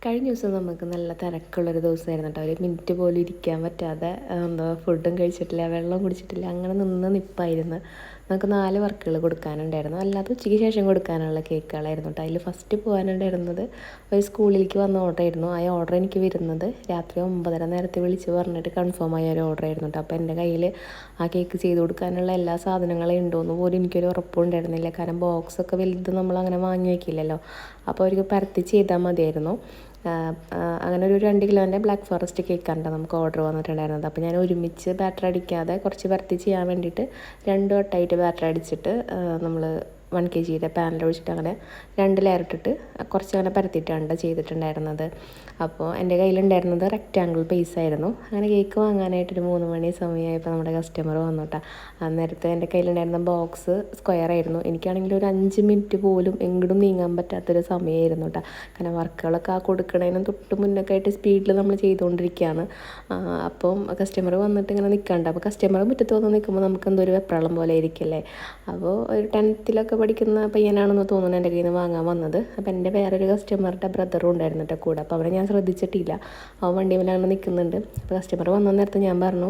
കഴിഞ്ഞ ദിവസം നമുക്ക് നല്ല തിരക്കുള്ളൊരു ദിവസമായിരുന്നു കേട്ടോ. ഒരു മിനിറ്റ് പോലും ഇരിക്കാൻ പറ്റാതെ ഫുഡും കഴിച്ചിട്ടില്ല, വെള്ളം കുടിച്ചിട്ടില്ല, അങ്ങനെ നിൽപ്പായിരുന്നു. നമുക്ക് 4 വർക്കുകൾ കൊടുക്കാനുണ്ടായിരുന്നു. അല്ലാതെ ഉച്ചയ്ക്ക് ശേഷം കൊടുക്കാനുള്ള കേക്കുകളായിരുന്നു കേട്ടോ. അതിൽ ഫസ്റ്റ് പോകാനുണ്ടായിരുന്നത് ഒരു സ്കൂളിലേക്ക് വന്ന ഓർഡറായിരുന്നു. ആ ഓർഡർ എനിക്ക് വരുന്നത് രാത്രി 9:30 നേരത്തെ വിളിച്ച് പറഞ്ഞിട്ട് കൺഫേം ആയ ഒരു ഓർഡറായിരുന്നു കേട്ടോ. അപ്പോൾ എൻ്റെ കയ്യിൽ ആ കേക്ക് ചെയ്ത് കൊടുക്കാനുള്ള എല്ലാ സാധനങ്ങളും ഉണ്ടോയെന്ന് പോലും എനിക്കൊരു ഉറപ്പുണ്ടായിരുന്നില്ല. കാരണം ബോക്സൊക്കെ വലുത് നമ്മളങ്ങനെ വാങ്ങി വയ്ക്കില്ലല്ലോ. അപ്പോൾ അവർക്ക് പരത്തി ചെയ്താൽ മതിയായിരുന്നു. അങ്ങനെ ഒരു 2 കിലോൻ്റെ ബ്ലാക്ക് ഫോറസ്റ്റ് കേക്കാണ് നമുക്ക് ഓർഡർ വന്നിട്ടുണ്ടായിരുന്നത്. അപ്പോൾ ഞാൻ ഒരുമിച്ച് ബാറ്റർ അടിക്കാതെ കുറച്ച് പരത്തി ചെയ്യാൻ വേണ്ടിയിട്ട് 2 വട്ടമായിട്ട് ബാറ്റർ അടിച്ചിട്ട് നമ്മൾ 1 kg പാനിൽ ഒഴിച്ചിട്ട് അങ്ങനെ 2 ലെയർ ഇട്ടിട്ട് കുറച്ച് അങ്ങനെ പരത്തിയിട്ടാണ് ചെയ്തിട്ടുണ്ടായിരുന്നത്. അപ്പോൾ എൻ്റെ കയ്യിലുണ്ടായിരുന്നത് റെക്റ്റാങ്കിൾ ആയിരുന്നു. അങ്ങനെ കേക്ക് വാങ്ങാനായിട്ടൊരു 3 മണി സമയമായപ്പോൾ നമ്മുടെ കസ്റ്റമർ വന്നു കേട്ടോ. അന്നേരത്തെ എൻ്റെ കയ്യിലുണ്ടായിരുന്ന ബോക്സ് സ്ക്വയർ ആയിരുന്നു. എനിക്കാണെങ്കിൽ ഒരു 5 മിനിറ്റ് പോലും എങ്ങോട്ടും നീങ്ങാൻ പറ്റാത്തൊരു സമയമായിരുന്നു കേട്ടോ. കാരണം വർക്കുകളൊക്കെ ആ കൊടുക്കണതിനും തൊട്ട് മുന്നൊക്കെ ആയിട്ട് സ്പീഡിൽ നമ്മൾ ചെയ്തുകൊണ്ടിരിക്കുകയാണ്. അപ്പം കസ്റ്റമർ വന്നിട്ട് ഇങ്ങനെ നിൽക്കണ്ട. അപ്പോൾ കസ്റ്റമർ മുറ്റത്ത് വന്ന് നിൽക്കുമ്പോൾ നമുക്ക് എന്തോ ഒരു വെപ്രാളം പോലെ ആയിരിക്കില്ലേ. അപ്പോൾ ഒരു 10th പഠിക്കുന്ന പയ്യനാണെന്ന് തോന്നുന്നു എൻ്റെ കയ്യിൽ നിന്ന് വാങ്ങാൻ വന്നത്. അപ്പോൾ എൻ്റെ വേറൊരു കസ്റ്റമറുടെ ബ്രദറും ഉണ്ടായിരുന്നു കേട്ടോ കൂടെ. അപ്പോൾ അവരെ ഞാൻ ശ്രദ്ധിച്ചിട്ടില്ല, അവൻ വണ്ടിയിലാണ് നിൽക്കുന്നുണ്ട്. അപ്പോൾ കസ്റ്റമർ വന്ന നേരത്തെ ഞാൻ പറഞ്ഞു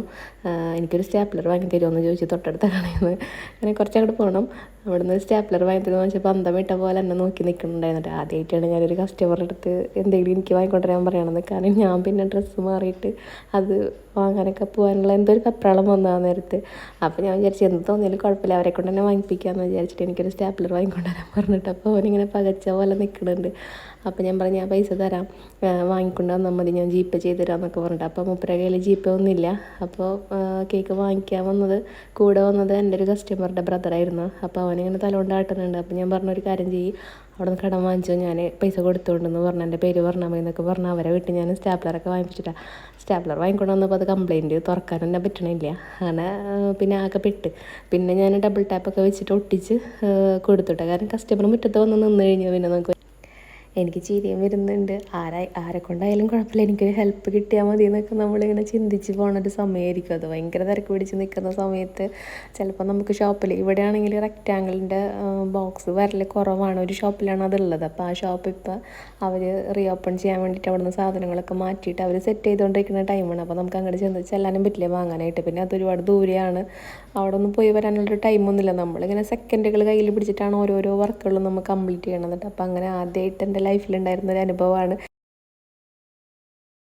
എനിക്കൊരു സ്റ്റാപ്ലർ വാങ്ങി തരുമോ എന്ന് ചോദിച്ചു തൊട്ടടുത്ത കടയിൽ നിന്ന്. അങ്ങനെ കുറച്ചങ്ങോട്ട് പോകണം. അവിടെ നിന്ന് സ്റ്റാപ്ലർ വാങ്ങി തരുമെന്ന് വെച്ചപ്പോൾ അന്തം വിട്ട പോലെ എന്നെ നോക്കി നിൽക്കുന്നുണ്ടായിരുന്നു. ആദ്യമായിട്ടാണ് ഞാനൊരു കസ്റ്റമറുടെ അടുത്ത് എന്തെങ്കിലും എനിക്ക് വാങ്ങിക്കൊണ്ടുവരാൻ പറയണത്. കാരണം ഞാൻ പിന്നെ ഡ്രസ്സ് മാറിയിട്ട് അത് വാങ്ങാനൊക്കെ പോകാനുള്ള എന്തൊരു കപ്രാളം വന്നാൽ നേരത്ത്. അപ്പോൾ ഞാൻ വിചാരിച്ചു എന്ത് തോന്നിയാലും കുഴപ്പമില്ല, അവരെ കൊണ്ട് തന്നെ വാങ്ങിപ്പിക്കാമെന്ന് വിചാരിച്ചിട്ട് എനിക്കൊരു സ്റ്റാപ്ലർ വാങ്ങിക്കൊണ്ടുവരാൻ പറഞ്ഞിട്ട് അപ്പോൾ അവനിങ്ങനെ പകച്ച പോലെ നിൽക്കുന്നുണ്ട്. അപ്പോൾ ഞാൻ പറഞ്ഞു ഞാൻ പൈസ തരാം, വാങ്ങിക്കൊണ്ട് വന്നാൽ മതി, ഞാൻ ജീപ്പേ ചെയ്ത് തരാമെന്നൊക്കെ പറഞ്ഞിട്ട്. അപ്പോൾ മൂപ്പരുടെ കയ്യിൽ ജീപ്പേ ഒന്നുമില്ല. അപ്പോൾ കേക്ക് വാങ്ങിക്കാൻ കൂടെ വന്നത് എൻ്റെ ഒരു കസ്റ്റമറുടെ ബ്രദറായിരുന്നു. അപ്പോൾ അവനിങ്ങനെ തലകൊണ്ട് ആട്ടുന്നുണ്ട്. അപ്പോൾ ഞാൻ പറഞ്ഞൊരു കാര്യം ചെയ്യും, അവിടെ നിന്ന് കടം വാങ്ങിച്ചോ, ഞാൻ പൈസ കൊടുത്തോണ്ടെന്ന് പറഞ്ഞ് എൻ്റെ പേര് പറഞ്ഞാൽ മതി എന്നൊക്കെ പറഞ്ഞ് അവരെ വീട്ടിൽ ഞാൻ സ്റ്റാപ്ലറൊക്കെ വാങ്ങിപ്പിച്ചിട്ടാണ്. സ്റ്റാപ്ലർ വാങ്ങിക്കൊണ്ട് വന്നപ്പോൾ അത് കംപ്ലയിൻറ്റ്, തുറക്കാൻ തന്നെ പറ്റണില്ല. അങ്ങനെ പിന്നെ ആകെ പെട്ട്. പിന്നെ ഞാൻ ഡബിൾ ടാപ്പൊക്കെ വെച്ചിട്ട് ഒട്ടിച്ച് കൊടുത്തുട്ടോ. കാരണം കസ്റ്റമർ മുറ്റത്ത് വന്ന് നിന്ന് കഴിഞ്ഞാൽ പിന്നെ നമുക്ക് എനിക്ക് ചിരിയും വരുന്നുണ്ട്. ആരെ കൊണ്ടായാലും കുഴപ്പമില്ല, എനിക്കൊരു ഹെൽപ്പ് കിട്ടിയാൽ മതി എന്നൊക്കെ നമ്മളിങ്ങനെ ചിന്തിച്ച് പോകണൊരു സമയമായിരിക്കും അത്. ഭയങ്കര തിരക്ക് പിടിച്ച് നിൽക്കുന്ന സമയത്ത് ചിലപ്പോൾ നമുക്ക് ഷോപ്പിൽ ഇവിടെയാണെങ്കിൽ റെക്റ്റാങ്കിളിൻ്റെ ബോക്സ് വരൽ കുറവാണ്. ഒരു ഷോപ്പിലാണ് അതുള്ളത്. അപ്പോൾ ആ ഷോപ്പ് ഇപ്പോൾ അവർ റീഓപ്പൺ ചെയ്യാൻ വേണ്ടിയിട്ട് അവിടെ നിന്ന് സാധനങ്ങളൊക്കെ മാറ്റിയിട്ട് അവർ സെറ്റ് ചെയ്തുകൊണ്ടിരിക്കുന്ന ടൈമാണ്. അപ്പോൾ നമുക്ക് അങ്ങോട്ട് ചെല്ലാനും പറ്റില്ല വാങ്ങാനായിട്ട്. പിന്നെ അതൊരുപാട് ദൂരെയാണ്, അവിടെ ഒന്നും പോയി വരാനുള്ളൊരു ടൈമൊന്നുമില്ല. നമ്മളിങ്ങനെ സെക്കൻഡുകൾ കയ്യിൽ പിടിച്ചിട്ടാണ് ഓരോരോ വർക്കുകളും നമ്മൾ കംപ്ലീറ്റ് ചെയ്യണത്. അപ്പോൾ അങ്ങനെ ആദ്യമായിട്ട് എൻ്റെ ലൈഫിലുണ്ടായിരുന്നൊരു അനുഭവമാണ്.